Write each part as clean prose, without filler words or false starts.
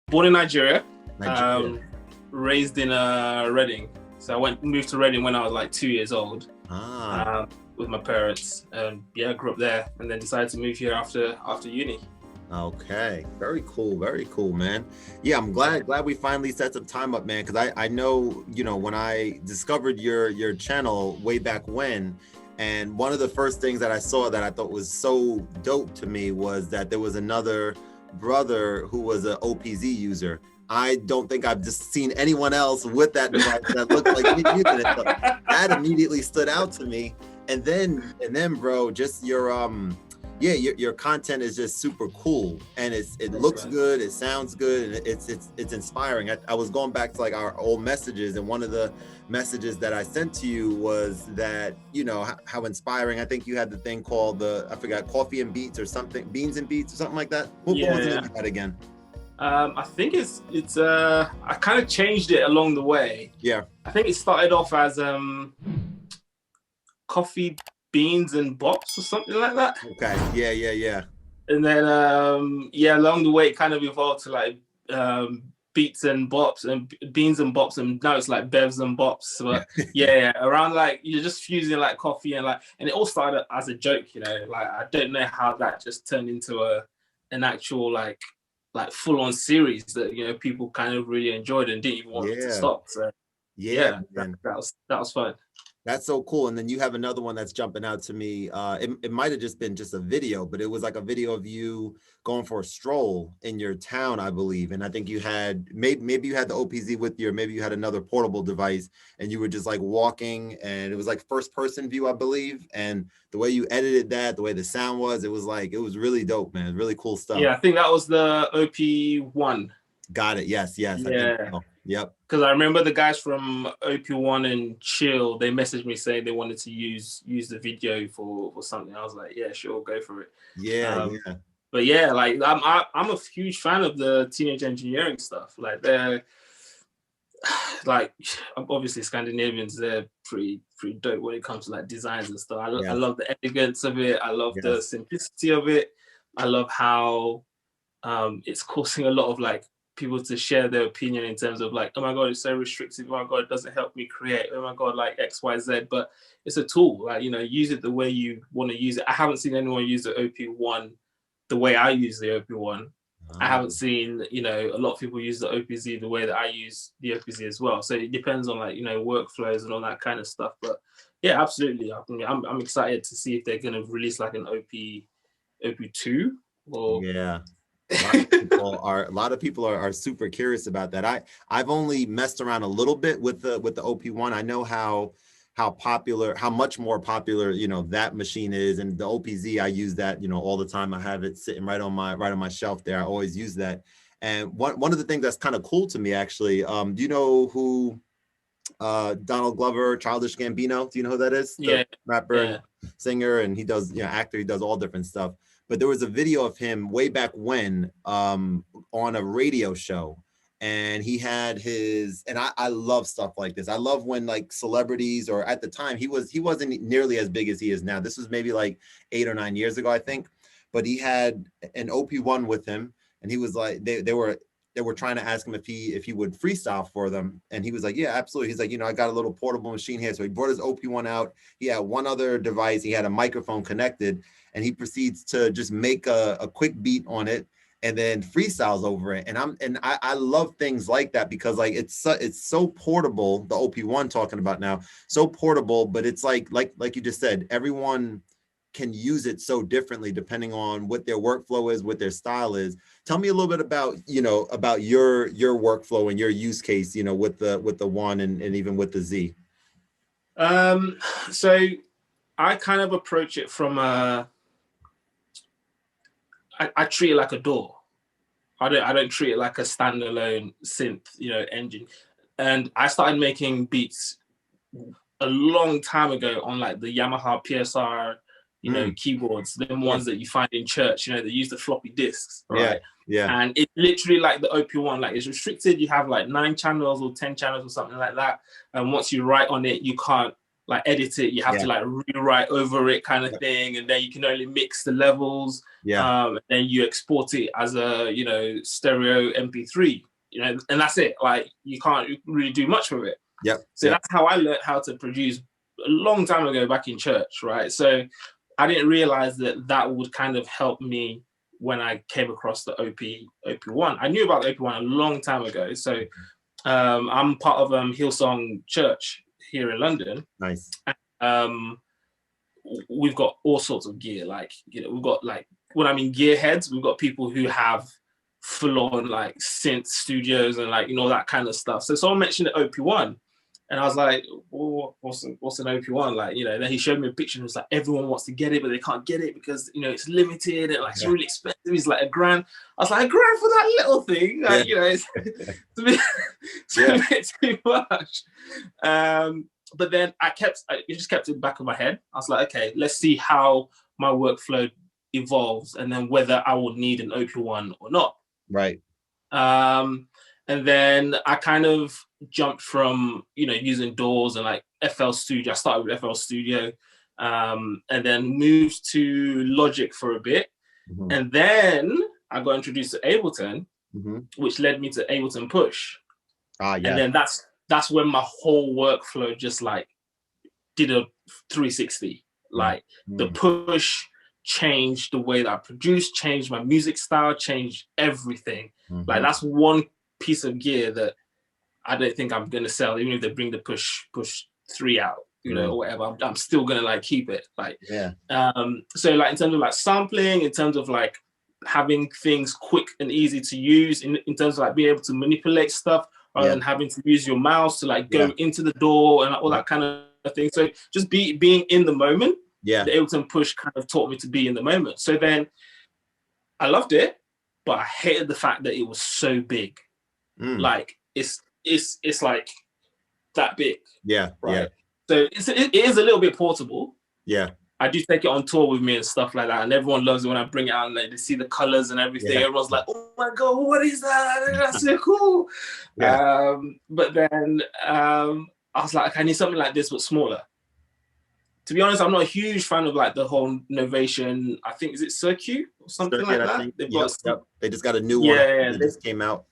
Born in Nigeria, Nigeria. raised in Reading. So I moved to Reading when I was like 2 years old, Ah, with my parents. Yeah, I grew up there, and then decided to move here after uni. okay. Very cool, man. Yeah, I'm glad we finally set some time up, man, because I know, when I discovered your channel way back when, and one of the first things that I saw that I thought was so dope to me was that there was another brother who was an OPZ user. I don't think I've just seen anyone else with that device that looked like me using it. So that immediately stood out to me. And then, bro, just your content is just super cool, and it looks good, it sounds good, and it's inspiring. I was going back to like our old messages, and one of the messages that I sent to you was that how inspiring. I think you had the thing called I forgot, coffee and beats or something, beans and beats or something like that. What was the name of that again? I think it's I kind of changed it along the way. Yeah, I think it started off as coffee, beans and bops or something like that. okay, yeah. And then along the way it kind of evolved to like beats and bops and beans and bops, and now it's like bevs and bops. But around like you're just fusing like coffee and and it all started as a joke, like I don't know how that just turned into an actual like full-on series that people kind of really enjoyed and didn't even want it to stop. So that was fun. That's so cool. And then you have another one that's jumping out to me. It might have just been just a video, but it was like a video of you going for a stroll in your town, I believe. And I think you had maybe you had the OPZ with you, or maybe you had another portable device, and you were just like walking, and it was like first person view, I believe. And the way you edited that, the way the sound was, it was really dope, man. Really cool stuff. Yeah, I think that was the OP1. Got it. Yes. Yeah. I think so. Yep. Because I remember the guys from OP1 and Chill, they messaged me saying they wanted to use the video for something. I was like, yeah, sure, go for it. Yeah. But yeah, like I'm a huge fan of the teenage engineering stuff. Like they're like obviously Scandinavians, they're pretty dope when it comes to like designs and stuff. I love the elegance of it. I love the simplicity of it. I love how it's causing a lot of like people to share their opinion in terms of like, oh my god, it's so restrictive, oh my god, it doesn't help me create, oh my god, like XYZ. But it's a tool, like use it the way you want to use it. I haven't seen anyone use the OP1 the way I use the OP1. I haven't seen a lot of people use the OPZ the way that I use the OPZ as well. So it depends on like workflows and all that kind of stuff. But yeah, absolutely, I'm excited to see if they're going to release like an OP2 or a lot of people are super curious about that. I've only messed around a little bit with the OP1. I know how much more popular that machine is, and the OPZ, I use that all the time. I have it sitting right on my shelf there. I always use that. And one of the things that's kind of cool to me actually, do you know who Donald Glover, Childish Gambino, do you know who that is? The rapper and singer, and he does actor, he does all different stuff. But there was a video of him way back when on a radio show, and he had and I love stuff like this. I love when like celebrities, or at the time he wasn't nearly as big as he is now. This was maybe like 8 or 9 years ago, I think. But he had an OP1 with him, and he was like, they were trying to ask him if he would freestyle for them, and he was like, yeah, absolutely. He's like, I got a little portable machine here. So he brought his OP1 out. He had one other device. He had a microphone connected, and he proceeds to just make a quick beat on it and then freestyles over it. And I love things like that, because like it's so portable. The OP1 talking about now, so portable, but it's like you just said, everyone can use it so differently depending on what their workflow is, what their style is. Tell me a little bit about about your workflow and your use case, with the one and even with the Z. So I kind of approach it from I treat it like a DAW. I don't treat it like a standalone synth, engine. And I started making beats a long time ago on like the Yamaha PSR, keyboards, the ones that you find in church, they use the floppy disks, right? Yeah. And it's literally like the OP1, like it's restricted. You have like 9 channels or 10 channels or something like that. And once you write on it, you can't like edit it. You have to like rewrite over it kind of thing. And then you can only mix the levels. And then you export it as a, you know, stereo MP3, you know, and that's it. Like you can't really do much with it. So that's how I learned how to produce a long time ago back in church, right? So I didn't realize that that would kind of help me when I came across the OP1. I knew about the OP1 a long time ago. So I'm part of Hillsong Church here in London. Nice. We've got all sorts of gear. Like, you know, we've got like, when I mean gearheads, we've got people who have full-on like synth studios and like, you know, that kind of stuff. So someone mentioned the OP1. And I was like, oh, what's an OP1? Like, you know, then he showed me a picture and it was like, everyone wants to get it, but they can't get it because, you know, it's limited and like, it's really expensive. It's like $1,000. I was like, $1,000 for that little thing? Like, you know, it's a bit too much. But then I just kept it in the back of my head. I was like, okay, let's see how my workflow evolves and then whether I will need an OP1 or not. Right. And then I kind of jumped from, you know, using DAWs and like FL Studio. I started with FL Studio and then moved to Logic for a bit. And then I got introduced to Ableton, which led me to Ableton Push. And then that's when my whole workflow just like did a 360. Like the Push changed the way that I produce, changed my music style, changed everything. Like that's one piece of gear that I don't think I'm gonna sell, even if they bring the Push 3 out, you know, or whatever. I'm still gonna like keep it. Like, so like in terms of like sampling, in terms of like having things quick and easy to use, in terms of like being able to manipulate stuff rather than having to use your mouse to like go into the DAW and all that kind of thing. So just being in the moment. The Ableton Push kind of taught me to be in the moment. So then I loved it, but I hated the fact that it was so big. Like it's like that big. Right. So it is a little bit portable. I do take it on tour with me and stuff like that, and everyone loves it when I bring it out and like, they see the colors and everything. Everyone's like, "Oh my god, what is that? That's so cool." But then I was like, okay, I need something like this but smaller. To be honest, I'm not a huge fan of like the whole Novation. I think is it Circuit or something like that. They've got they just got a new one. They just came out.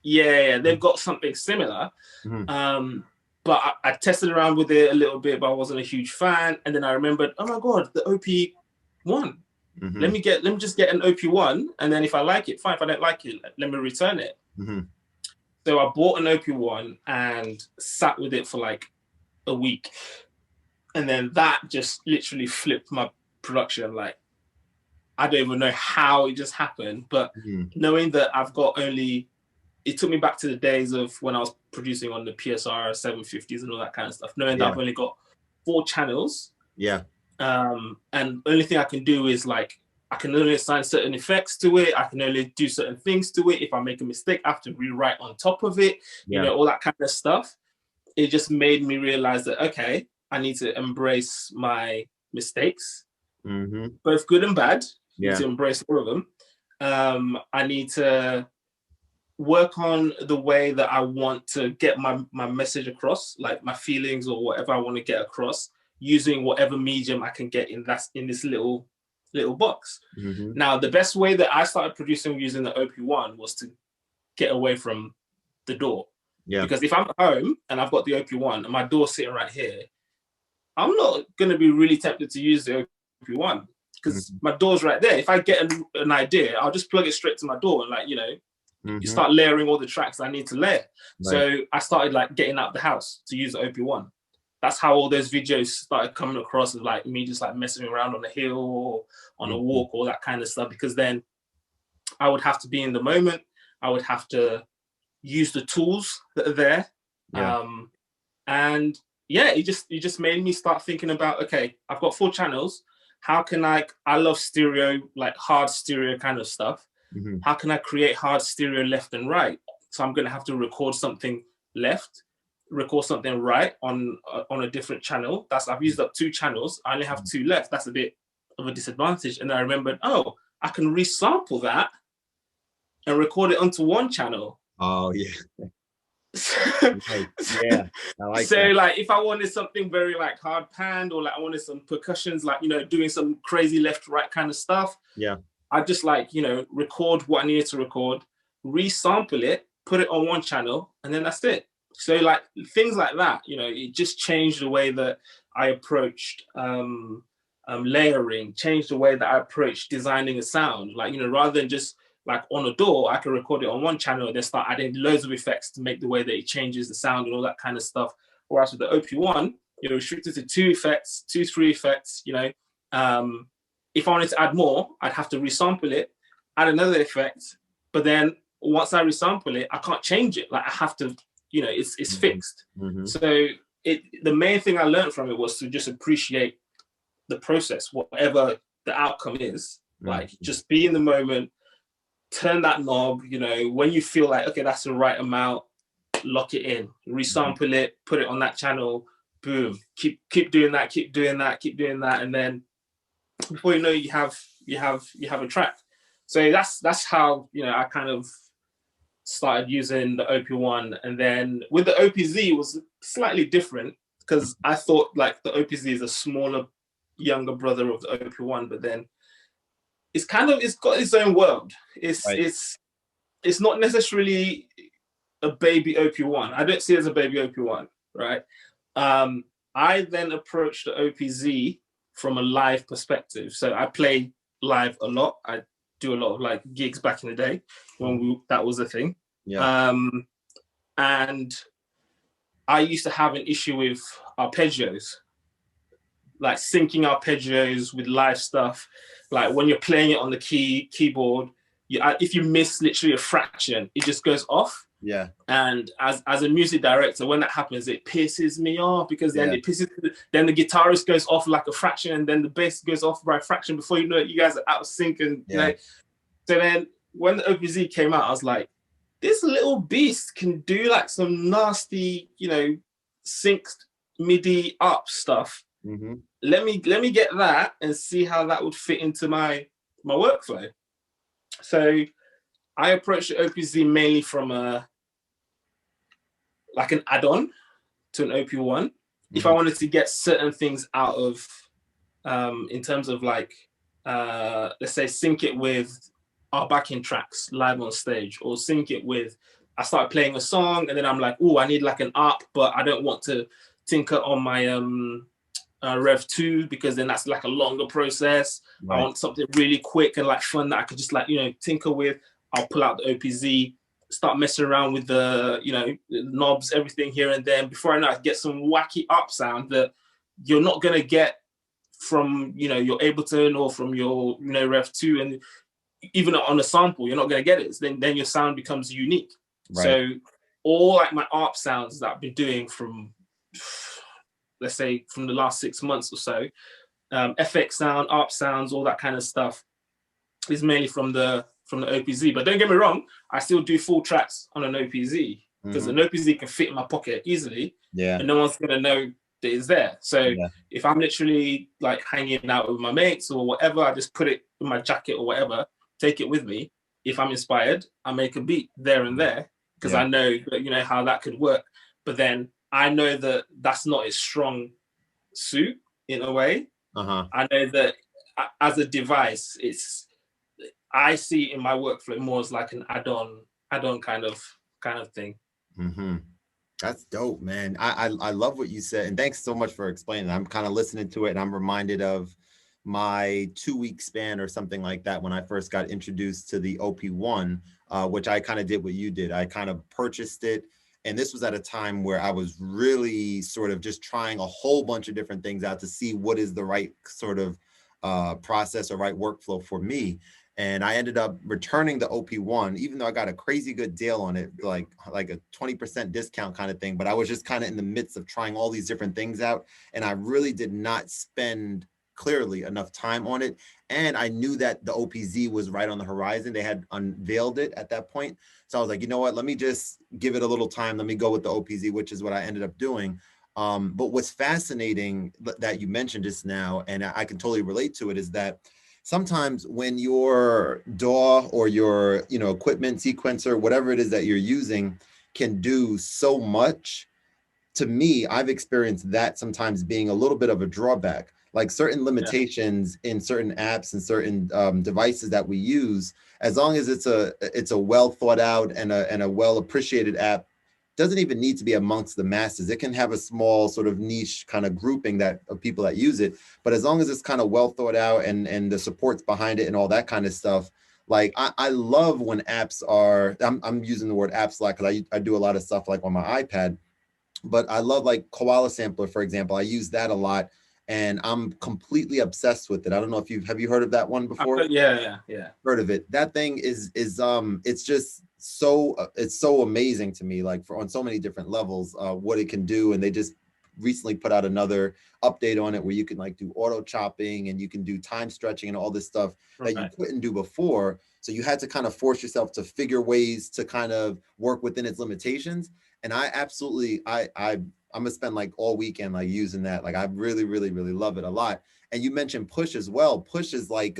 They've got something similar. But I tested around with it a little bit, but I wasn't a huge fan. And then I remembered, oh my god, the OP1. Let me just get an OP1, and then if I like it, fine. If I don't like it, let me return it. So I bought an OP1 and sat with it for like a week. And then that just literally flipped my production. Like, I don't even know how it just happened, but knowing that I've got it took me back to the days of when I was producing on the PSR 750s and all that kind of stuff, knowing that I've only got 4 channels. And the only thing I can do is like, I can only assign certain effects to it. I can only do certain things to it. If I make a mistake, I have to rewrite on top of it, you know, all that kind of stuff. It just made me realize that, okay, I need to embrace my mistakes, both good and bad. I need to embrace all of them. I need to work on the way that I want to get my message across, like my feelings or whatever I want to get across, using whatever medium I can get in this little box. Now, the best way that I started producing using the OP1 was to get away from the DAW. Because if I'm at home and I've got the OP1 and my DAW sitting right here, I'm not going to be really tempted to use the OP1 because my DAW's right there. If I get an idea, I'll just plug it straight to my DAW and like, you know, you start layering all the tracks I need to layer. So I started like getting out the house to use the OP1. That's how all those videos started coming across, of like me just like messing around on a hill or on a walk, all that kind of stuff, because then I would have to be in the moment. I would have to use the tools that are there. And yeah, it just made me start thinking about, okay, I've got 4 channels. How can I love stereo, like hard stereo kind of stuff. How can I create hard stereo left and right? So I'm going to have to record something left, record something right on a different channel. I've used up 2 channels. I only have 2 left. That's a bit of a disadvantage. And I remembered, oh, I can resample that and record it onto one channel. Oh yeah. Right. Yeah, I like So that. like if I wanted something very like hard panned, or like I wanted some percussions, like, you know, doing some crazy left right kind of stuff, Yeah. I just like, you know, record what I needed to record, resample it, put it on one channel, and then that's it. So like things like that, you know, it just changed the way that I approached layering, changed the way that I approached designing a sound. Like, you know, rather than just like on a door, I can record it on one channel and then start adding loads of effects to make the way that it changes the sound and all that kind of stuff. Whereas with the OP1, you're restricted to 2 effects, 3 effects, you know. If I wanted to add more, I'd have to resample it, add another effect. But then once I resample it, I can't change it. Like I have to, you know, it's fixed. So the main thing I learned from it was to just appreciate the process, whatever the outcome is. Like just be in the moment, turn that knob, you know, when you feel like, okay, that's the right amount, lock it in, resample it, put it on that channel, boom, keep doing that, keep doing that, and then before you know, you have a track. So that's how, you know, I kind of started using the OP1. And then with the OPZ, it was slightly different because I thought like the OPZ is a smaller, younger brother of the OP1, but then it's got its own world. It's not necessarily a baby OP1. I don't see it as a baby OP1, right? I then approached the OPZ from a live perspective. So I play live a lot. I do a lot of like gigs back in the day when that was a thing. Yeah. And I used to have an issue with arpeggios, like syncing arpeggios with live stuff. Like when you're playing it on the keyboard, if you miss literally a fraction, it just goes off. Yeah. And as a music director, when that happens, it pisses me off because then then the guitarist goes off like a fraction, and then the bass goes off by a fraction. Before you know it, you guys are out of sync. And you know, so then when the OPZ came out, I was like, this little beast can do like some nasty, you know, synced MIDI up stuff. Let me get that and see how that would fit into my workflow. So I approached the OPZ mainly from like an add-on to an OP1. If I wanted to get certain things out of, in terms of like, let's say sync it with our backing tracks live on stage, or sync it with, I start playing a song and then I'm like, oh, I need like an up, but I don't want to tinker on my Rev 2 because then that's like a longer process. I want something really quick and like fun that I could just like, you know, tinker with. I'll pull out the OPZ, start messing around with the, you know, the knobs, everything here and then. Before I know, I get some wacky up sound that you're not going to get from, you know, your Ableton or from your, you know, Rev 2. And even on a sample, you're not going to get it. Then your sound becomes unique. So all like my ARP sounds that I've been doing from, let's say, from the last 6 months or so, FX sound, ARP sounds, all that kind of stuff is mainly from the OPZ. But don't get me wrong, I still do full tracks on an OPZ because an OPZ can fit in my pocket easily, and no one's gonna know that it's there. So if I'm literally like hanging out with my mates or whatever, I just put it in my jacket or whatever, take it with me. If I'm inspired, I make a beat there and there because I know that, you know, how that could work. But then I know that that's not its strong suit in a way. I know that as a device, I see it in my workflow more as like an add-on kind of thing. That's dope, man. I love what you said, and thanks so much for explaining. I'm kind of listening to it, and I'm reminded of my 2-week span or something like that when I first got introduced to the OP1, which I kind of did what you did. I kind of purchased it, and this was at a time where I was really sort of just trying a whole bunch of different things out to see what is the right sort of process or right workflow for me. And I ended up returning the OP1, even though I got a crazy good deal on it, like a 20% discount kind of thing. But I was just kind of in the midst of trying all these different things out. And I really did not spend clearly enough time on it. And I knew that the OPZ was right on the horizon. They had unveiled it at that point. So I was like, you know what, let me just give it a little time. Let me go with the OPZ, which is what I ended up doing. But what's fascinating that you mentioned just now, and I can totally relate to it, is that sometimes when your DAW or your, you know, equipment sequencer, whatever it is that you're using, can do so much. To me, I've experienced that sometimes being a little bit of a drawback, like certain limitations in certain apps and certain devices that we use. As long as it's a well thought out and a well appreciated app, doesn't even need to be amongst the masses. It can have a small sort of niche kind of grouping that of people that use it. But as long as it's kind of well thought out and the support's behind it and all that kind of stuff, like I love when apps are, I'm using the word apps a lot because I do a lot of stuff like on my iPad, but I love like Koala Sampler, for example. I use that a lot and I'm completely obsessed with it. I don't know if have you heard of that one before? Yeah. Heard of it. That thing is it's just so it's so amazing to me, like on so many different levels, what it can do. And they just recently put out another update on it where you can like do auto chopping and you can do time stretching and all this stuff that you couldn't do before. So you had to kind of force yourself to figure ways to kind of work within its limitations. And I absolutely, I'm gonna spend like all weekend like using that. Like I really, really, really love it a lot. And you mentioned Push as well. Push is like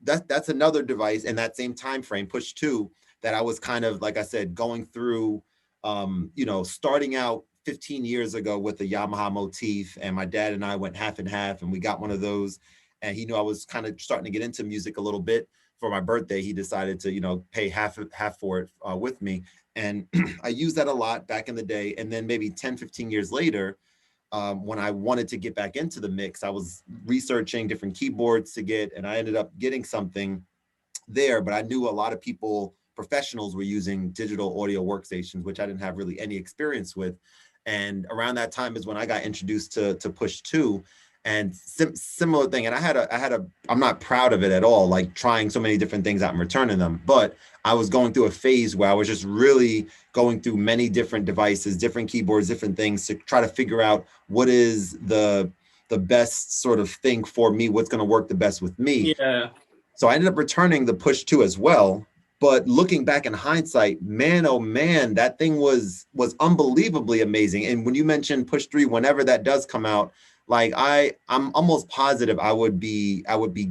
that's another device in that same time frame, Push 2, that I was kind of, like I said, going through, you know, starting out 15 years ago with the Yamaha motif, and my dad and I went half and half, and we got one of those. And he knew I was kind of starting to get into music a little bit. For my birthday, he decided to, you know, pay half for it with me. And I used that a lot back in the day. And then maybe 10, 15 years later, when I wanted to get back into the mix, I was researching different keyboards to get, and I ended up getting something there. But I knew a lot of people, professionals, were using digital audio workstations, which I didn't have really any experience with. And around that time is when I got introduced to Push 2. And similar thing. And I'm not proud of it at all, like trying so many different things out and returning them. But I was going through a phase where I was just really going through many different devices, different keyboards, different things to try to figure out what is the best sort of thing for me, what's going to work the best with me. Yeah. So I ended up returning the Push 2 as well. But looking back in hindsight, man, oh man, that thing was unbelievably amazing. And when you mentioned Push 3, whenever that does come out, like I'm almost positive I would be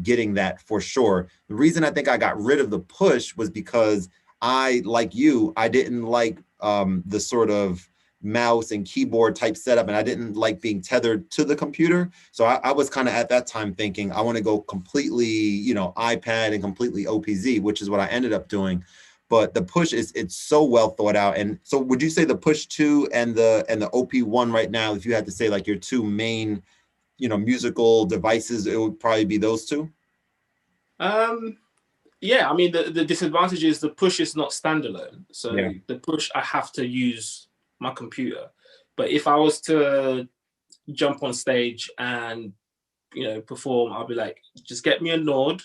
getting that for sure. The reason I think I got rid of the Push was because I, like you, I didn't like the sort of mouse and keyboard type setup, and I didn't like being tethered to the computer. So I was kind of at that time thinking I want to go completely, you know, iPad and completely OPZ, which is what I ended up doing. But the Push it's so well thought out. And so would you say the Push 2 and the OP1 right now, if you had to say like your two main, you know, musical devices, it would probably be those two? Yeah, I mean the disadvantage is the Push is not standalone. So Yeah. the Push, I have to use my computer. But if I was to jump on stage and, you know, perform, I'll be like, just get me a Nord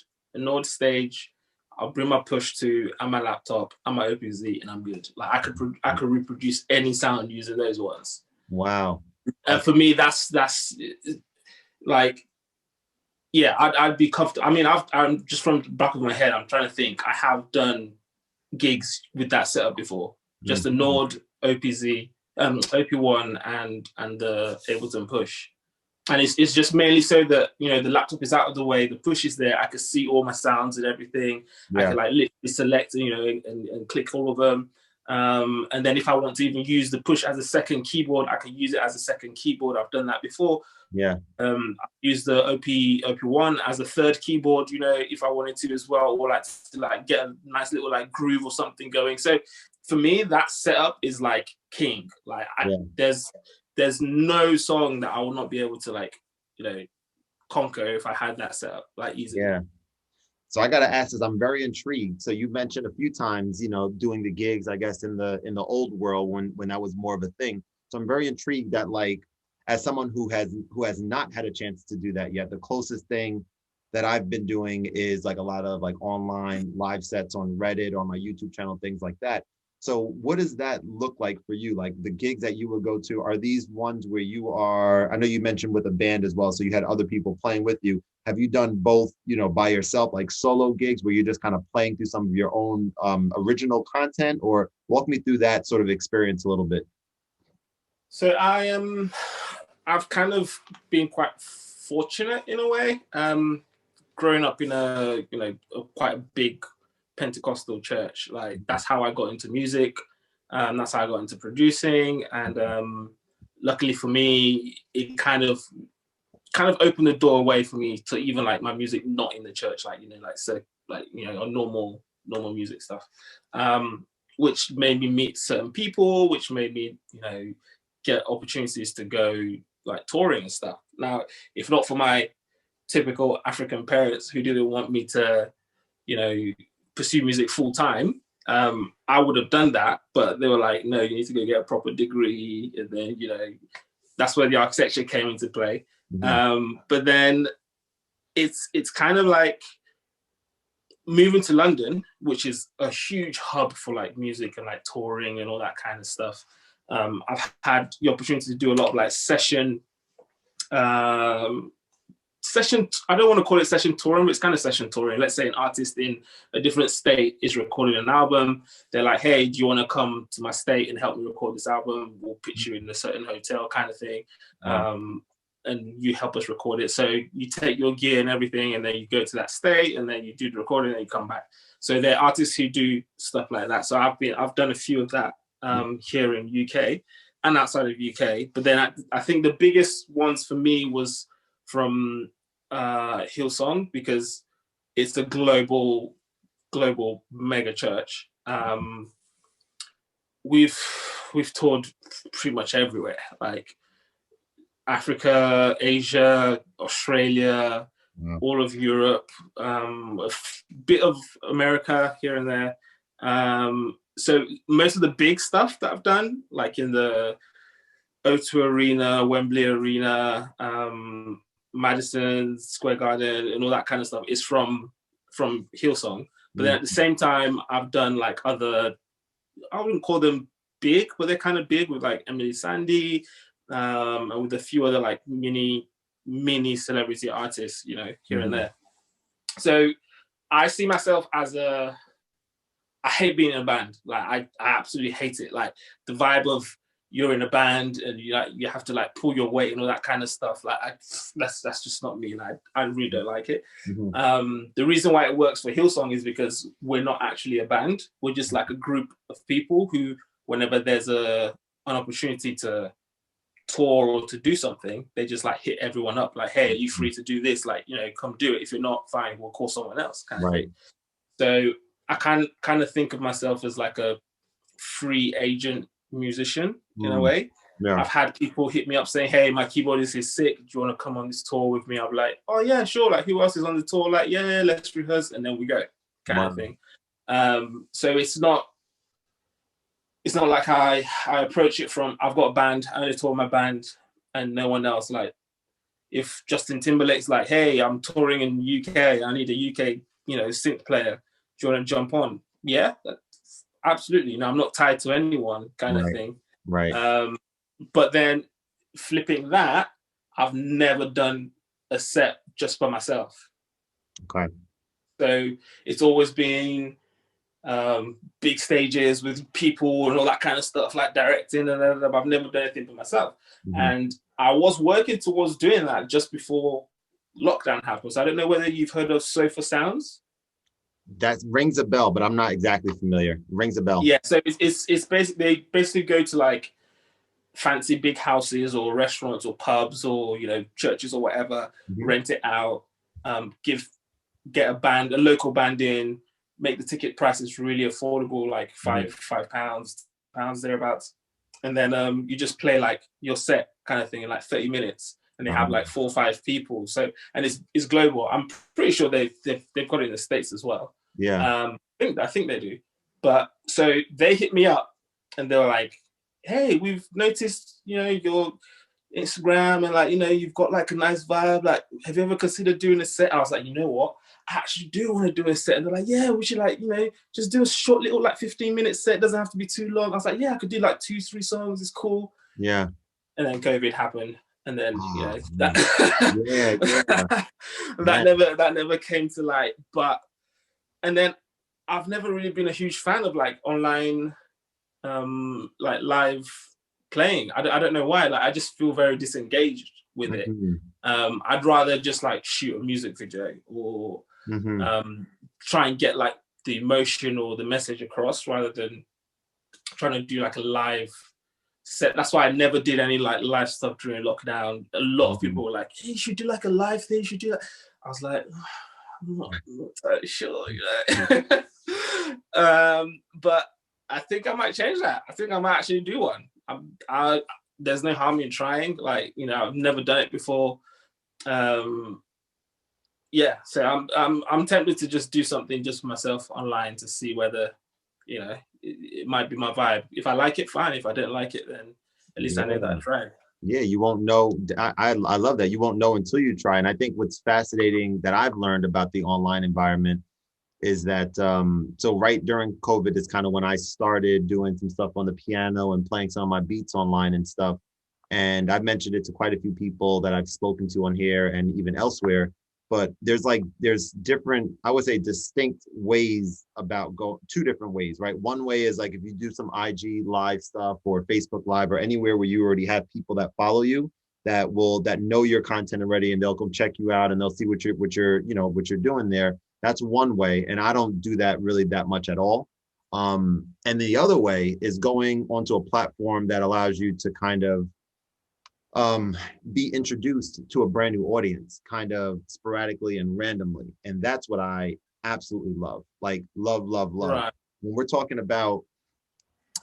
stage. I'll bring my Push 2 and my laptop and my OPZ, and I'm good. Like I could reproduce any sound using those ones. Wow. And for me, that's like, yeah, I'd be comfortable. I mean, I'm just from the back of my head, I'm trying to think. I have done gigs with that setup before. Just a Nord, OPZ, OP1, and the Ableton Push. And it's just mainly so that, you know, the laptop is out of the way, the Push is there, I can see all my sounds and everything. Yeah. I can like literally select, you know, and click all of them. And then if I want to even use the Push as a second keyboard, I can use it as a second keyboard. I've done that before. Yeah. I use the OP1 as a third keyboard, you know, if I wanted to as well, or like to like get a nice little like groove or something going. So for me, that setup is like king. Like there's no song that I will not be able to, like, you know, conquer if I had that setup like easily. Yeah. So I got to ask this, I'm very intrigued. So you mentioned a few times, you know, doing the gigs, I guess, in the old world when that was more of a thing. So I'm very intrigued that, like, as someone who has not had a chance to do that yet, the closest thing that I've been doing is like a lot of like online live sets on Reddit or my YouTube channel, things like that. So what does that look like for you? Like the gigs that you would go to, are these ones where you are, I know you mentioned with a band as well, so you had other people playing with you. Have you done both, you know, by yourself, like solo gigs where you're just kind of playing through some of your own original content? Or walk me through that sort of experience a little bit. So I've kind of been quite fortunate in a way. Growing up in a, you know, quite a big Pentecostal church, like that's how I got into music. That's how I got into producing, and luckily for me, it kind of opened the door away for me to even like my music not in the church, like on normal music stuff, which made me meet certain people, which made me get opportunities to go like touring and stuff. Now, if not for my typical African parents who didn't want me to pursue music full time, I would have done that, but they were like, no, you need to go get a proper degree, and then that's where the architecture came into play. But then it's kind of like moving to London, which is a huge hub for like music and like touring and all that kind of stuff. I've had the opportunity to do a lot of like session, I don't want to call it session touring, but it's kind of session touring. Let's say an artist in a different state is recording an album. They're like, hey, do you want to come to my state and help me record this album? We'll pitch you in a certain hotel kind of thing. And you help us record it. So you take your gear and everything, and then you go to that state, and then you do the recording, and you come back. So there are artists who do stuff like that. So I've done a few of that here in UK and outside of UK. But then I think the biggest ones for me was from Hillsong, because it's a global mega church. We've toured pretty much everywhere, like Africa, Asia, Australia, all of Europe, a bit of America here and there. So most of the big stuff that I've done, like in the O2 Arena, Wembley Arena, Madison Square Garden, and all that kind of stuff, is from Hillsong. But then at the same time, I've done like other, I wouldn't call them big, but they're kind of big, with like Emily Sandé, and with a few other like mini celebrity artists, here and there. So I see myself as I hate being in a band. Like I absolutely hate it. Like the vibe of you're in a band and you have to like pull your weight and all that kind of stuff. Like that's just not me. Like I really don't like it. The reason why it works for Hillsong is because we're not actually a band. We're just like a group of people who, whenever there's an opportunity to tour or to do something, they just like hit everyone up, like, hey, are you free to do this? Like, come do it. If you're not, fine, we'll call someone else, kind of thing. So I kind of think of myself as like a free agent musician in a way. I've had people hit me up saying, hey, my keyboardist is sick, do you want to come on this tour with me? I'm like, oh yeah, sure. Like, who else is on the tour? Like, yeah, let's rehearse, and then we go, kind of thing. So it's not like I approach it from, I've got a band, I only tour my band and no one else. Like if Justin Timberlake's like, hey, I'm touring in UK, I need a UK, synth player, do you want to jump on? Yeah, absolutely. I'm not tied to anyone, kind of thing. But then flipping that, I've never done a set just by myself. So it's always been big stages with people and all that kind of stuff, like directing, and I've never done anything for myself. And I was working towards doing that just before lockdown happened. So I don't know whether you've heard of Sofa Sounds. That rings a bell, but I'm not exactly familiar. Rings a bell. Yeah, so it's basically, they basically go to like fancy big houses or restaurants or pubs or churches or whatever, rent it out, get a local band in, make the ticket prices really affordable, like £5 thereabouts, and then you just play like your set kind of thing in like 30 minutes, and they have like 4 or 5 people. So, and it's global. I'm pretty sure they've got it in the States as well. I think they do. But so they hit me up and they were like, hey, we've noticed your Instagram, and like you've got like a nice vibe, like have you ever considered doing a set? I was like, you know what, I actually do want to do a set. And they're like, yeah, we should like just do a short little like 15-minute set, it doesn't have to be too long. I was like, yeah, I could do like 2-3 songs, it's cool. And then COVID happened, and then that never came to light. But and then I've never really been a huge fan of like online like live playing. I don't know why. Like I just feel very disengaged with it. I'd rather just like shoot a music video or try and get like the emotion or the message across, rather than trying to do like a live set. That's why I never did any like live stuff during lockdown. A lot of people were like, hey, you should do like a live thing, you should do that. I was like, I'm not totally sure, you know. But I think I might change that. I think I might actually do one. There's no harm in trying. Like, you know, I've never done it before. Yeah, so I'm tempted to just do something just for myself online to see whether, you know, it might be my vibe. If I like it, fine. If I don't like it, then at least I know that I tried. Yeah, you won't know. I love that. You won't know until you try. And I think what's fascinating that I've learned about the online environment is that so right during COVID is kind of when I started doing some stuff on the piano and playing some of my beats online and stuff. And I've mentioned it to quite a few people that I've spoken to on here and even elsewhere. But there's different, I would say distinct ways about two different ways, right? One way is like if you do some IG live stuff or Facebook Live or anywhere where you already have people that follow you that know your content already, and they'll go check you out and they'll see what you're doing there. That's one way. And I don't do that really that much at all. And the other way is going onto a platform that allows you to kind of be introduced to a brand new audience kind of sporadically and randomly. And that's what I absolutely love. Like love. Right. When we're talking about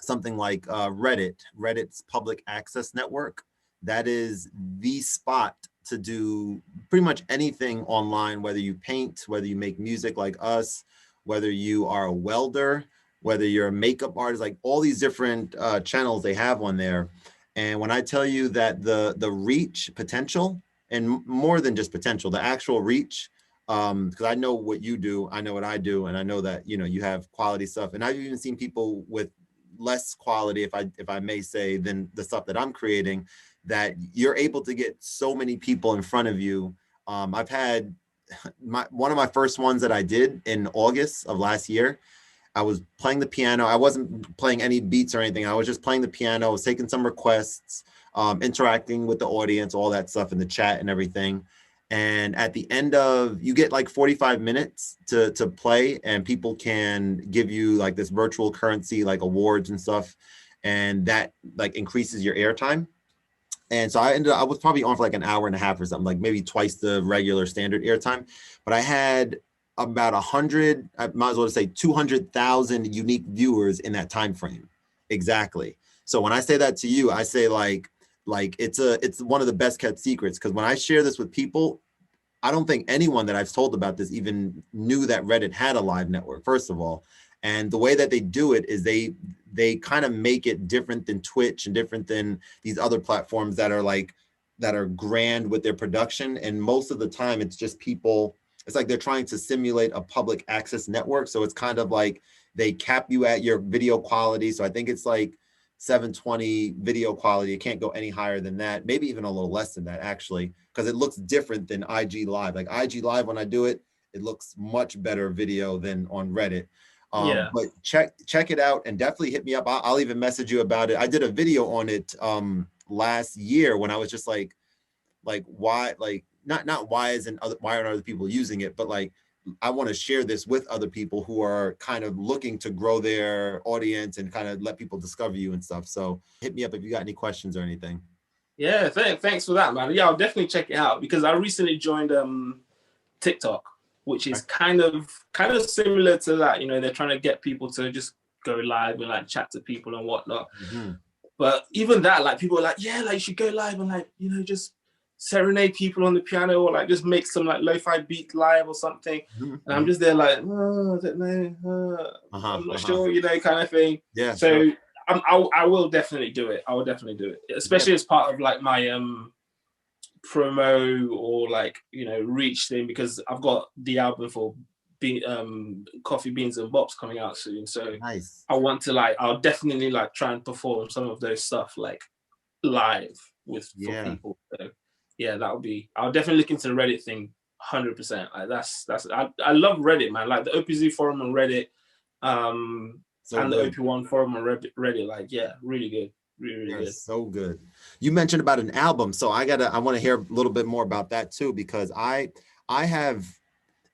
something like Reddit's public access network, that is the spot to do pretty much anything online, whether you paint, whether you make music like us, whether you are a welder, whether you're a makeup artist, like all these different channels they have on there. And when I tell you that the reach potential, and more than just potential, the actual reach, because I know what you do, I know what I do, and I know that, you know, you have quality stuff. And I've even seen people with less quality, if I may say, than the stuff that I'm creating, that you're able to get so many people in front of you. I've had one of my first ones that I did in August of last year. I was playing the piano. I wasn't playing any beats or anything. I was just playing the piano. I was taking some requests, interacting with the audience, all that stuff in the chat and everything. And at the end you get like 45 minutes to play, and people can give you like this virtual currency, like awards and stuff. And that like increases your airtime. And so I was probably on for like an hour and a half or something, like maybe twice the regular standard airtime. But I had about 100, I might as well say 200,000 unique viewers in that time frame. Exactly. So when I say that to you, I say like it's one of the best kept secrets, because when I share this with people, I don't think anyone that I've told about this even knew that Reddit had a live network, first of all. And the way that they do it is they kind of make it different than Twitch and different than these other platforms that are grand with their production. And most of the time it's just people, it's like they're trying to simulate a public access network. So it's kind of like they cap you at your video quality. So I think it's like 720 video quality. It can't go any higher than that, maybe even a little less than that, actually, because it looks different than IG Live. Like IG Live, when I do it, it looks much better video than on Reddit. Yeah. But check it out and definitely hit me up. I'll even message you about it. I did a video on it last year when I was just like why, like not why aren't other people using it, but like I want to share this with other people who are kind of looking to grow their audience and kind of let people discover you and stuff. So hit me up if you got any questions or anything. Yeah, thanks for that, man. Yeah, I'll definitely check it out, because I recently joined TikTok, which is kind of similar to that. You know, they're trying to get people to just go live and like chat to people and whatnot. Mm-hmm. But even that, like people are like, yeah, like you should go live and like, you know, just serenade people on the piano, or like just make some like lo-fi beat live or something. Mm-hmm. And I'm just there like, oh, I don't know, I'm not sure, you know, kind of thing. Yeah. So sure. I will definitely do it. I will definitely do it, especially as part of like my promo or like, you know, reach thing, because I've got the album for Coffee Beans and Bops coming out soon. So nice. I want to like, I'll definitely like try and perform some of those stuff like live for people. So yeah, that'll be, I'll definitely look into the Reddit thing 100%. Like that's I love Reddit, man. Like the OPZ forum on Reddit, and the OP1 forum on Reddit, like yeah, really good. Really good. So good. You mentioned about an album, so I want to hear a little bit more about that too, because I have,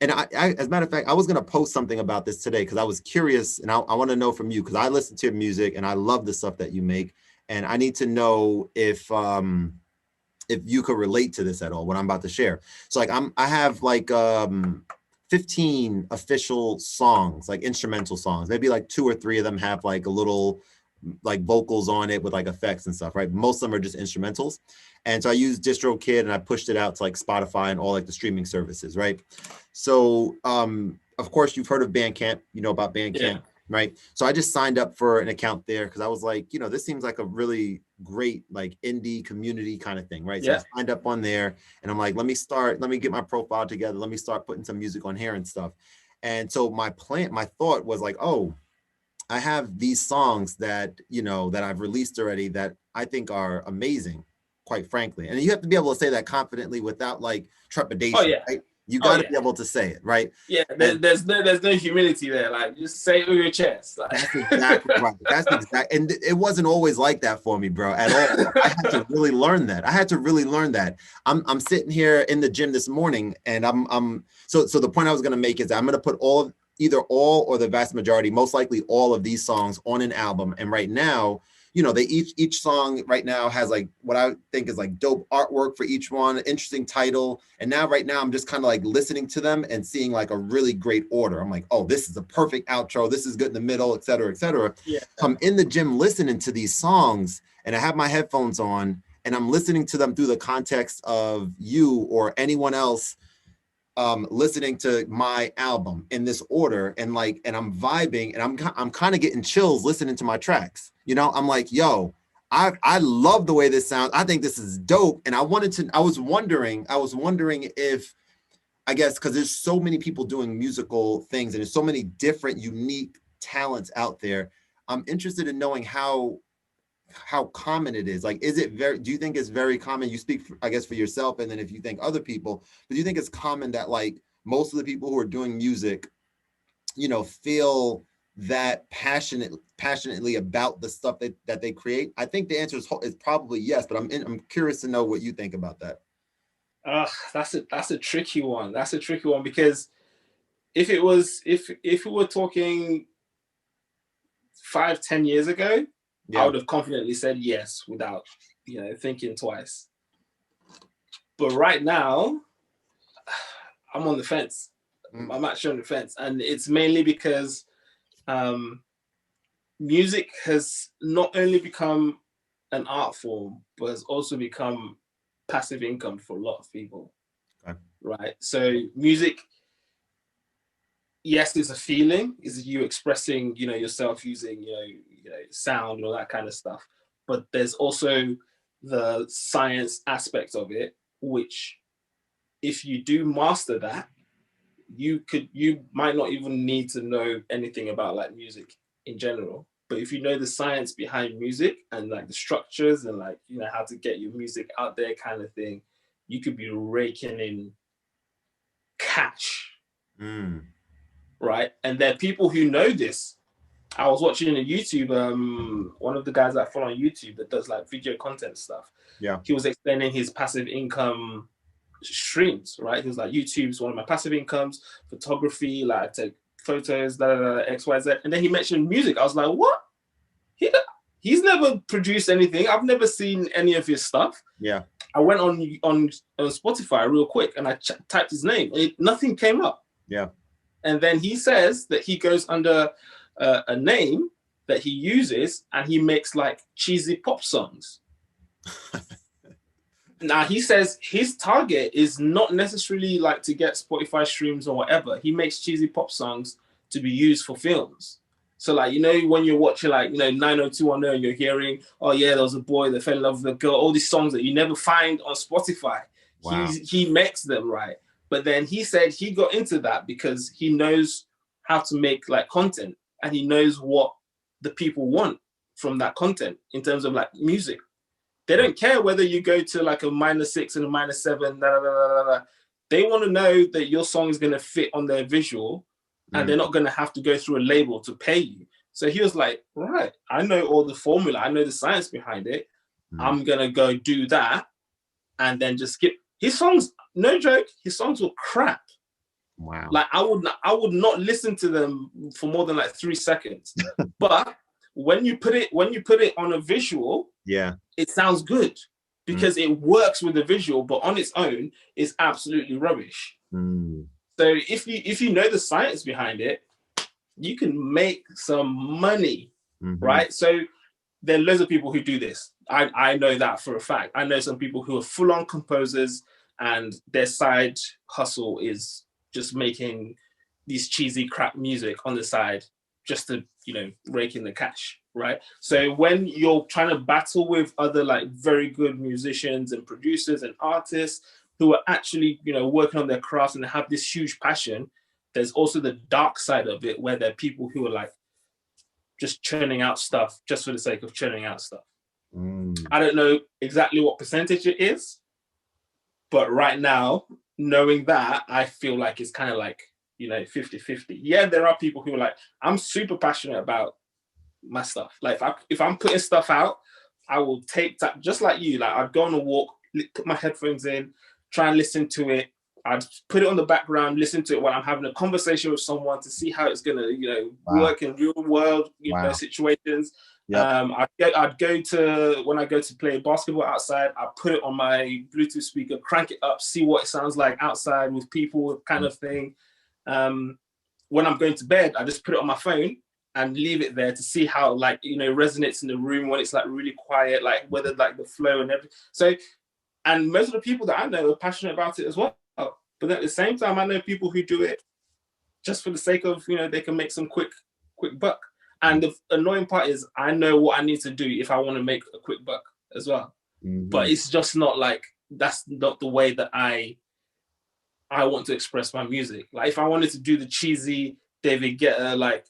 And I, as a matter of fact, I was going to post something about this today because I was curious, and I want to know from you, because I listen to your music and I love the stuff that you make, and I need to know if you could relate to this at all, what I'm about to share. So like I have like 15 official songs, like instrumental songs. Maybe like 2 or 3 of them have like a little like vocals on it with like effects and stuff, right? Most of them are just instrumentals. And so I used DistroKid and I pushed it out to like Spotify and all like the streaming services, right? So of course you've heard of Bandcamp, you know about Bandcamp, yeah, right? So I just signed up for an account there because I was like, you know, this seems like a really great like indie community kind of thing, right? So yeah, I signed up on there and I'm like, let me get my profile together. Let me start putting some music on here and stuff. And so my thought was like, oh, I have these songs that, you know, that I've released already that I think are amazing, quite frankly. And you have to be able to say that confidently without like trepidation, oh, yeah, right? You got to be able to say it, right? Yeah, there's no humility there. Like, just say it with your chest. Like. That's exactly right. That's exactly, and it wasn't always like that for me, bro, at all. I had to really learn that. I'm sitting here in the gym this morning, and so the point I was going to make is that I'm going to put either all or the vast majority, most likely all of these songs on an album. And right now, you know, they each song right now has like what I think is like dope artwork for each one, interesting title. And now right now I'm just kind of like listening to them and seeing like a really great order. I'm like, oh, this is a perfect outro. This is good in the middle, et cetera, et cetera. Yeah. I'm in the gym listening to these songs and I have my headphones on and I'm listening to them through the context of you or anyone else listening to my album in this order, and I'm vibing, and I'm kind of getting chills listening to my tracks. You know, I'm like, yo, I love the way this sounds. I think this is dope. And I was wondering if, I guess, because there's so many people doing musical things and there's so many different unique talents out there. I'm interested in knowing how common it is. Like, do you think it's very common? You speak, I guess, for yourself, and then if you think other people, but do you think it's common that like most of the people who are doing music, you know, feel that passionately about the stuff that they create? I think the answer is probably yes, but I'm curious to know what you think about that. That's a tricky one. That's a tricky one, because if we were talking 5-10 years ago, yeah, I would have confidently said yes without, you know, thinking twice. But right now, I'm on the fence. I'm actually on the fence. And it's mainly because music has not only become an art form, but has also become passive income for a lot of people. Okay. Right? So music, yes, it's a feeling, is you expressing, you know, yourself using, you know, sound and all that kind of stuff. But there's also the science aspect of it, which if you do master that, you might not even need to know anything about like music in general. But if you know the science behind music and like the structures and like, you know, how to get your music out there kind of thing, you could be raking in cash. Right? And there are people who know this. I was watching a YouTube, one of the guys that I follow on YouTube that does like video content stuff. Yeah. He was explaining his passive income streams, right? He was like, YouTube's one of my passive incomes, photography, like I take photos, X, Y, Z. And then he mentioned music. I was like, what? He's never produced anything. I've never seen any of his stuff. Yeah. I went on Spotify real quick and I typed his name. Nothing came up. Yeah. And then he says that he goes under a name that he uses and he makes like cheesy pop songs. Now he says his target is not necessarily like to get Spotify streams or whatever. He makes cheesy pop songs to be used for films. So like, you know, when you're watching like, you know, 90210 and you're hearing, oh yeah, there was a boy that fell in love with a girl, all these songs that you never find on Spotify. Wow. He makes them, right? But then he said he got into that because he knows how to make like content and he knows what the people want from that content in terms of like music. They don't care whether you go to like a -6 and a -7, They want to know that your song is going to fit on their visual and they're not going to have to go through a label to pay you. So he was like, right, I know all the formula. I know the science behind it. I'm going to go do that and then just skip. His songs, no joke, his songs were crap. Wow. Like I would not listen to them for more than like 3 seconds. But when you put it on a visual, yeah, it sounds good because it works with the visual, but on its own, it's absolutely rubbish. So if you know the science behind it, you can make some money, right? So there are loads of people who do this. I know that for a fact. I know some people who are full-on composers and their side hustle is just making these cheesy crap music on the side just to, you know, rake in the cash, right? So when you're trying to battle with other like very good musicians and producers and artists who are actually, you know, working on their craft and have this huge passion, there's also the dark side of it where there are people who are like just churning out stuff just for the sake of churning out stuff. I don't know exactly what percentage it is, but right now, knowing that, I feel like it's kind of like, you know, 50-50. Yeah, there are people who are like, I'm super passionate about my stuff. Like if I'm putting stuff out, I will take that, just like you, like I'd go on a walk, put my headphones in, try and listen to it. I'd put it on the background, listen to it while I'm having a conversation with someone to see how it's gonna, you know, work in real world, you know, situations. I'd go to, when I go to play basketball outside, I put it on my Bluetooth speaker, crank it up, see what it sounds like outside with people, kind of thing. When I'm going to bed, I just put it on my phone and leave it there to see how, like, you know, resonates in the room when it's like really quiet, like whether like the flow and everything. So, and most of the people that I know are passionate about it as well. But at the same time, I know people who do it just for the sake of, you know, they can make some quick buck. And the annoying part is I know what I need to do if I want to make a quick buck as well. But it's just not like, that's not the way that I want to express my music. Like if I wanted to do the cheesy David Guetta like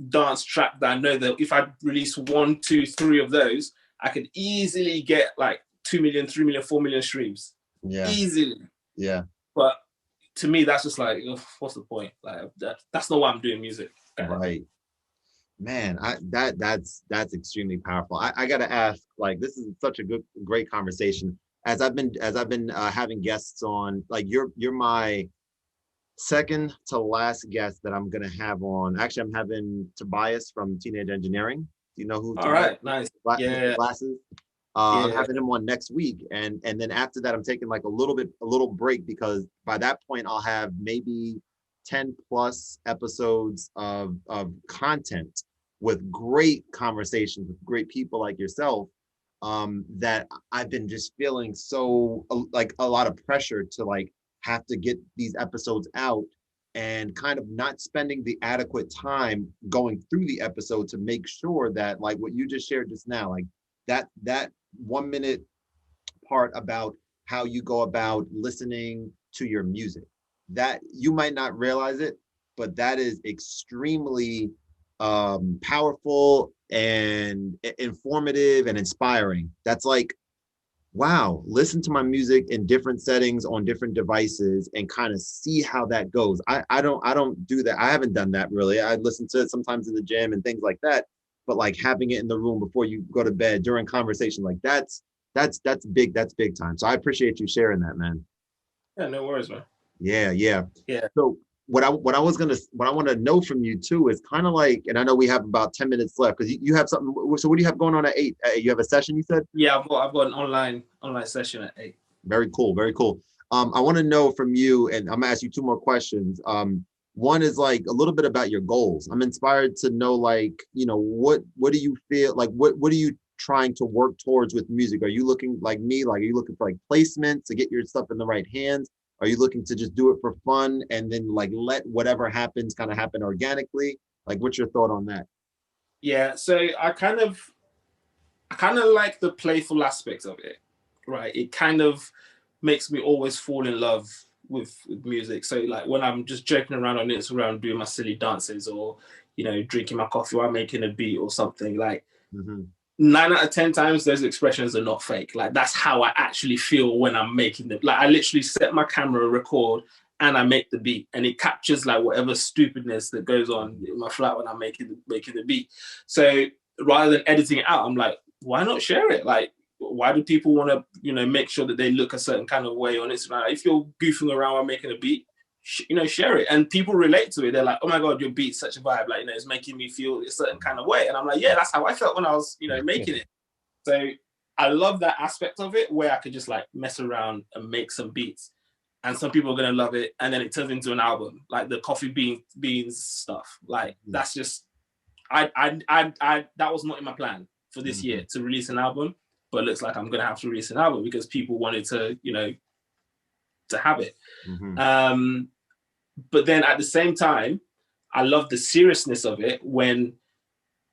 dance track that I know that if I release 1, 2, 3 of those, I could easily get like 2 million, 3 million, 4 million streams. Easily. But to me, that's just like, what's the point? Like that's not why I'm doing music. Right. Man, that's extremely powerful. I gotta ask, like, this is such a great conversation. As I've been having guests on, like you're my second to last guest that I'm gonna have on. Actually, I'm having Tobias from Teenage Engineering. Do you know who? All right, nice. Glasses. I'm having him on next week, and then after that, I'm taking like a little break because by that point I'll have maybe 10 plus episodes of content with great conversations with great people like yourself, that I've been just feeling so like a lot of pressure to like have to get these episodes out and kind of not spending the adequate time going through the episode to make sure that like what you just shared just now, like that 1 minute part about how you go about listening to your music, that you might not realize it, but that is extremely powerful and informative and inspiring. That's like, wow, listen to my music in different settings on different devices and kind of see how that goes. I don't do that. I haven't done that really. I listen to it sometimes in the gym and things like that, but like having it in the room before you go to bed during conversation, like that's big time. So I appreciate you sharing that, man. Yeah, no worries, man. Yeah. So what I want to know from you too is kind of like, and I know we have about 10 minutes left because you have something. So what do you have going on at 8? You have a session, you said? Yeah, I've got an online session at 8. Very cool. I want to know from you, and I'm gonna ask you 2 more questions. One is like a little bit about your goals. I'm inspired to know, like, you know, what do you feel like? What are you trying to work towards with music? Are you looking like me? Like, are you looking for like placements to get your stuff in the right hands? Are you looking to just do it for fun and then like let whatever happens kind of happen organically? Like, what's your thought on that? Yeah, so I kind of like the playful aspect of it, right? It kind of makes me always fall in love with music. So like when I'm just joking around on Instagram doing my silly dances or, you know, drinking my coffee while making a beat or something, like 9 out of 10 times those expressions are not fake. Like that's how I actually feel when I'm making them. Like I literally set my camera, record, and I make the beat, and it captures like whatever stupidness that goes on in my flat when I'm making the beat. So rather than editing it out, I'm like, why not share it? Like, why do people want to, you know, make sure that they look a certain kind of way on Instagram? If you're goofing around while making a beat, share it, and people relate to it. They're like, oh my god, your beat's such a vibe, like, it's making me feel a certain kind of way. And I'm like, yeah, that's how I felt when I was making it. So I love that aspect of it, where I could just like mess around and make some beats, and some people are gonna love it, and then it turns into an album, like the coffee beans stuff. Like that's just I that was not in my plan for this year to release an album, but it looks like I'm gonna have to release an album because people wanted to to have it. But then at the same time, I love the seriousness of it when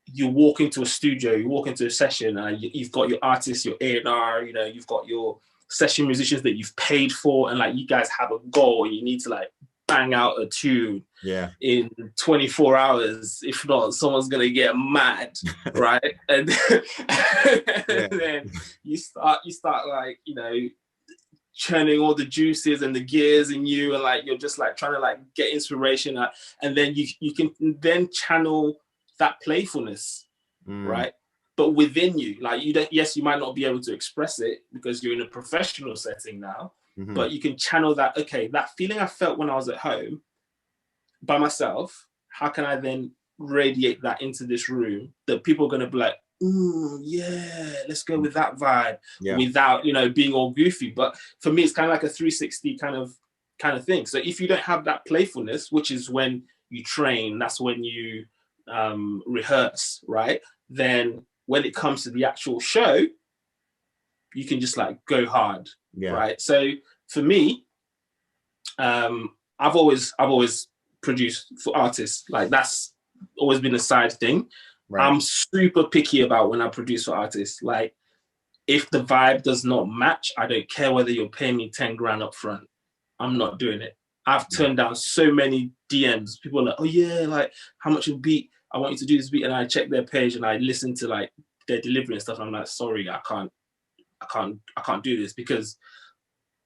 you walk into a studio, you walk into a session, and you've got your artists, your A&R, you've got your session musicians that you've paid for, and like you guys have a goal, and you need to like bang out a tune in 24 hours. If not, someone's gonna get mad, right? And then you start like churning all the juices and the gears in you, and like you're just like trying to like get inspiration, and then you can then channel that playfulness, right? But within you, like you might not be able to express it because you're in a professional setting now, but you can channel that. Okay, that feeling I felt when I was at home by myself, how can I then radiate that into this room that people are going to be like, yeah, let's go with that vibe, without being all goofy. But for me, it's kind of like a 360 kind of thing. So if you don't have that playfulness, which is when you train, that's when you rehearse, right? Then when it comes to the actual show, you can just like go hard, right? So for me, I've always produced for artists. Like that's always been a side thing. Right. I'm super picky about when I produce for artists. Like if the vibe does not match, I don't care whether you're paying me 10 grand up front. I'm not doing it. I've turned down so many DMs. People are like, oh yeah, like how much a beat? I want you to do this beat. And I check their page and I listen to like their delivery and stuff. And I'm like, sorry, I can't do this, because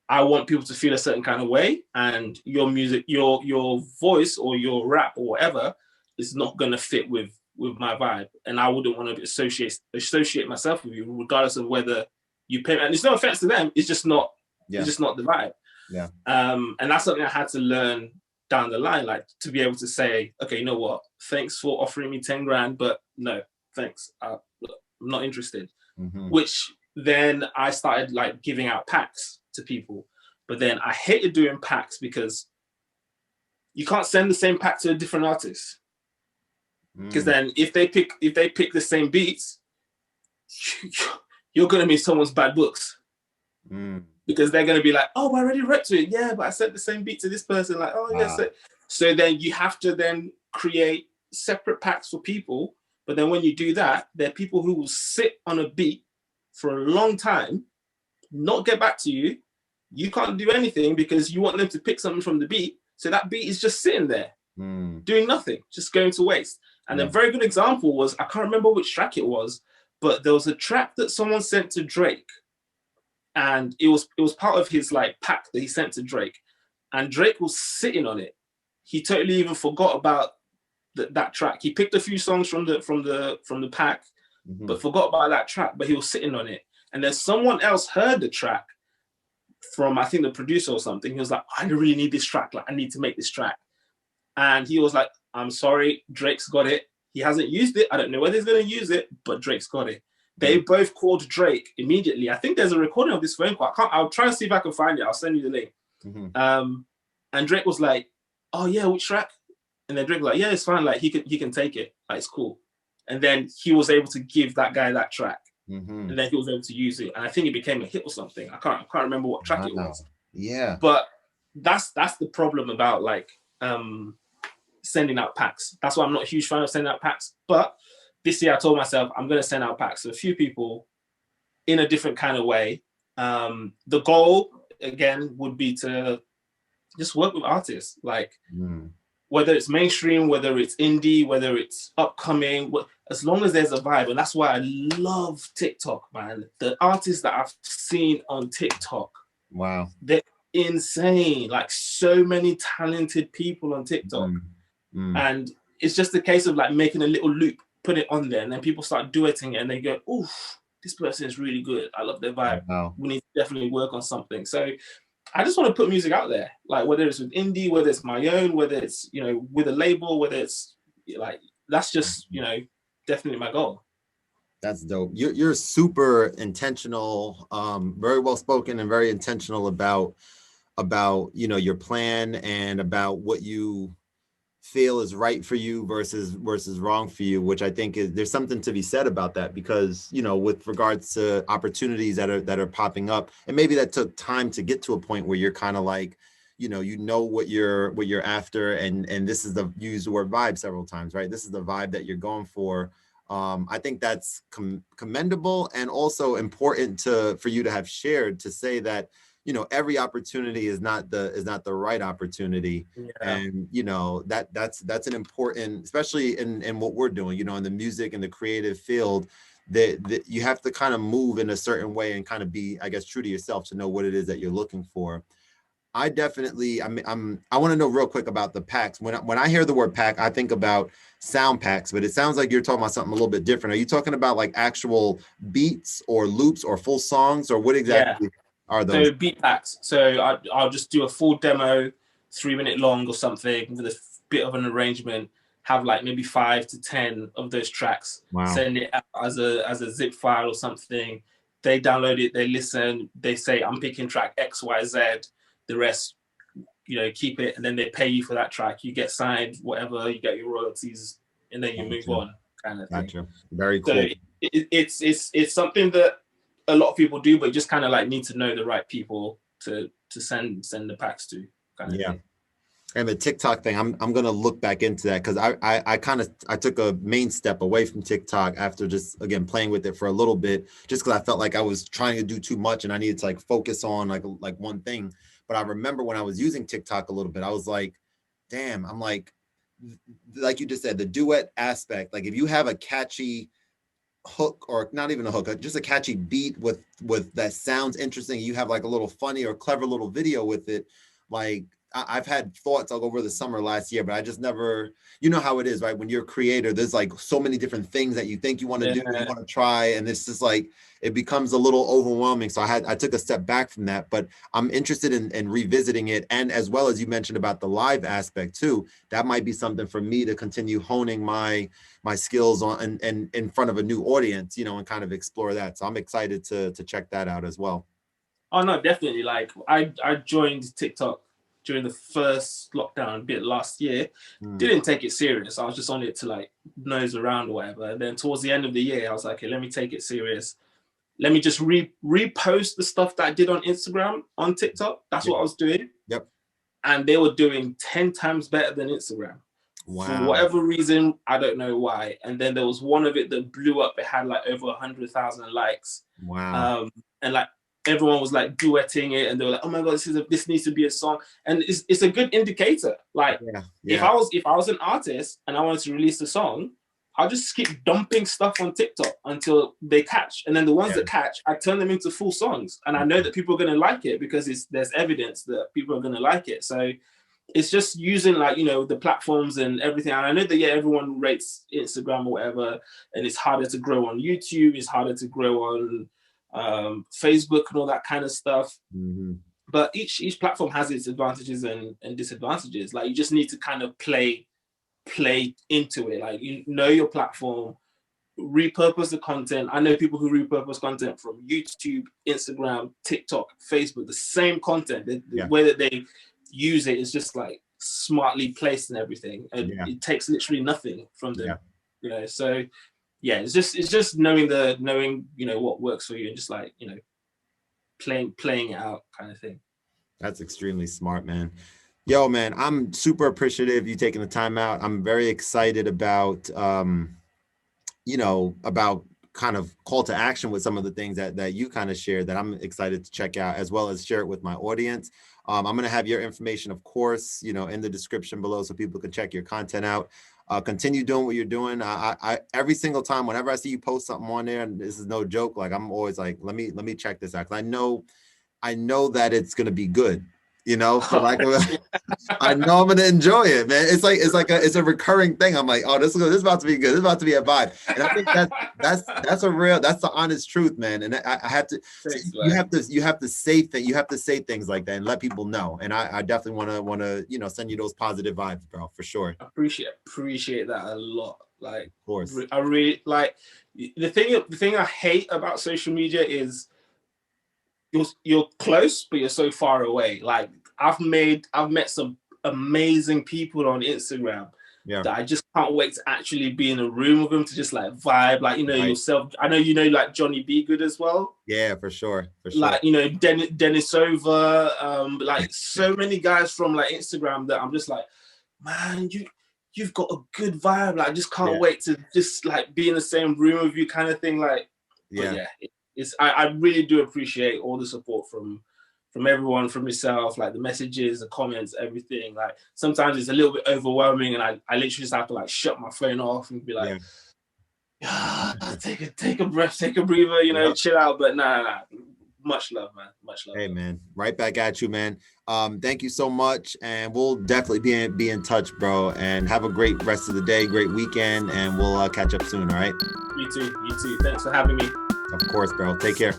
I want people to feel a certain kind of way, and your music, your voice or your rap or whatever is not going to fit with my vibe, and I wouldn't want to associate myself with you, regardless of whether you pay. And it's no offense to them; it's just not. It's just not the vibe. Yeah. And that's something I had to learn down the line, like to be able to say, okay, you know what? Thanks for offering me 10 grand, but no, thanks. I'm not interested. Which then I started like giving out packs to people, but then I hated doing packs because you can't send the same pack to a different artist. Because then if they pick the same beats, you're gonna miss someone's bad books. Because they're gonna be like, oh, I already wrote to it. Yeah, but I sent the same beat to this person. Like, oh yes. So then you have to then create separate packs for people. But then when you do that, there are people who will sit on a beat for a long time, not get back to you. You can't do anything because you want them to pick something from the beat. So that beat is just sitting there, doing nothing, just going to waste. And a very good example was, I can't remember which track it was, but there was a track that someone sent to Drake. And it was part of his like pack that he sent to Drake. And Drake was sitting on it. He totally even forgot about that track. He picked a few songs from the pack, but forgot about that track, but he was sitting on it. And then someone else heard the track from, I think, the producer or something. He was like, I really need this track. Like, I need to make this track. And he was like, I'm sorry, Drake's got it. He hasn't used it. I don't know whether he's going to use it, but Drake's got it. They both called Drake immediately. I think there's a recording of this phone call. I'll try and see if I can find it. I'll send you the link. And Drake was like, oh yeah, which track? And then Drake was like, yeah, it's fine. Like he can take it. Like, it's cool. And then he was able to give that guy that track. And then he was able to use it. And I think it became a hit or something. I can't remember what track it was. Yeah. But that's the problem about like sending out packs. That's why I'm not a huge fan of sending out packs. But this year I told myself I'm going to send out packs to a few people in a different kind of way. The goal, again, would be to just work with artists. Like, whether it's mainstream, whether it's indie, whether it's upcoming, as long as there's a vibe. And that's why I love TikTok, man. The artists that I've seen on TikTok, wow, they're insane. Like, so many talented people on TikTok. And it's just a case of like making a little loop, put it on there, and then people start duetting it and they go, oof, this person is really good. I love their vibe. Wow. We need to definitely work on something. So I just want to put music out there, like whether it's with indie, whether it's my own, whether it's, you know, with a label, whether it's like, that's just, you know, definitely my goal. That's dope. You're super intentional, very well spoken, and very intentional about you know, your plan and about what you feel is right for you versus wrong for you, which I think is, there's something to be said about that, because, you know, with regards to opportunities that are popping up, and maybe that took time to get to a point where you're kind of like, you know what you're after, and this is the, you use the word vibe several times, right? This is the vibe that you're going for. I think that's commendable, and also important for you to have shared, to say that, you know, every opportunity is not the right opportunity. Yeah. And, you know, that's an important, especially in what we're doing, you know, in the music and the creative field, that you have to kind of move in a certain way and kind of be, I guess, true to yourself to know what it is that you're looking for. I definitely, I want to know real quick about the packs. When I hear the word pack, I think about sound packs, but it sounds like you're talking about something a little bit different. Are you talking about like actual beats or loops or full songs, or what exactly are those? So beat packs. So I'll just do a full demo, 3-minute long or something, with a bit of an arrangement. Have like maybe 5 to 10 of those tracks. Wow. Send it out as a zip file or something. They download it. They listen. They say, I'm picking track X, Y, Z. The rest, you know, keep it, and then they pay you for that track. You get signed, whatever. You get your royalties, and then you move on, kind of thing. Gotcha. Very cool. So it's something that a lot of people do, but you just kind of like need to know the right people to send the packs to. Kind of thing. And the TikTok thing, I'm gonna look back into that, because I took a main step away from TikTok after just, again, playing with it for a little bit, just because I felt like I was trying to do too much and I needed to like focus on like one thing. But I remember when I was using TikTok a little bit, I was like, damn, I'm like you just said, the duet aspect, like if you have a catchy hook, or not even a hook, just a catchy beat with that sounds interesting, you have like a little funny or clever little video with it, like I've had thoughts all over the summer last year, but I just never, you know how it is, right? When you're a creator, there's like so many different things that you think you want to do, you want to try, and it's just like, it becomes a little overwhelming. So I took a step back from that, but I'm interested in revisiting it. And as well as you mentioned about the live aspect too, that might be something for me to continue honing my skills on and in front of a new audience, you know, and kind of explore that. So I'm excited to check that out as well. Oh no, definitely. Like I joined TikTok during the first lockdown bit last year. Didn't take it serious. I was just on it to like nose around or whatever. And then towards the end of the year, I was like, okay, let me take it serious. Let me just repost the stuff that I did on Instagram on TikTok. That's what I was doing. Yep. And they were doing 10 times better than Instagram. Wow. For whatever reason, I don't know why. And then there was one of it that blew up. It had like over 100,000 likes. Wow. And like everyone was like duetting it, and they were like, "Oh my god, this needs to be a song." And it's a good indicator. Like if I was an artist and I wanted to release a song, I'll just keep dumping stuff on TikTok until they catch. And then the ones that catch, I turn them into full songs. And I know that people are going to like it because there's evidence that people are going to like it. So it's just using like, you know, the platforms and everything. And I know that, everyone rates Instagram or whatever, and it's harder to grow on YouTube. It's harder to grow on Facebook and all that kind of stuff. But each platform has its advantages and disadvantages. Like you just need to kind of play into it. Like, you know, your platform, repurpose the content. I know people who repurpose content from YouTube, Instagram, TikTok, Facebook, the same content. The way that they use it is just like smartly placed and everything. And it takes literally nothing from them. You know, so it's just knowing, you know, what works for you, and just like, you know, playing it out kind of thing. That's extremely smart, man. Yo, man, I'm super appreciative you taking the time out. I'm very excited about you know, about kind of call to action with some of the things that you kind of shared that I'm excited to check out, as well as share it with my audience. I'm going to have your information, of course, you know, in the description below, so people can check your content out. Continue doing what you're doing. I every single time, whenever I see you post something on there, and this is no joke, like I'm always like, let me check this out, because I know that it's going to be good. you know, for lack of I know I'm gonna enjoy it, man. It's a recurring thing. I'm like, oh, this is about to be good. This is about to be a vibe. And I think that's the honest truth, man. And I have to, Thanks, you have to say things like that and let people know. And I definitely wanna send you those positive vibes, bro, for sure. Appreciate that a lot. Like, of course, I really like the thing I hate about social media is you're close, but you're so far away. Like I've met some amazing people on Instagram that I just can't wait to actually be in a room with them to just like vibe. Like, yourself. I know like Johnny B. Good as well. Yeah, for sure. Like, Dennis Over, like so many guys from like Instagram that I'm just like, man, you've got a good vibe. Like I just can't wait to just like be in the same room with you, kind of thing. Like, I really do appreciate all the support from everyone, from yourself, like the messages, the comments, everything. Like sometimes it's a little bit overwhelming, and I literally just have to like shut my phone off and be like, take a breath, take a breather, chill out. But nah. Much love, man. Much love. Hey, man. Right back at you, man. Thank you so much, and we'll definitely be in touch, bro. And have a great rest of the day, great weekend, and we'll catch up soon. All right. You too. Thanks for having me. Of course, bro. Take care.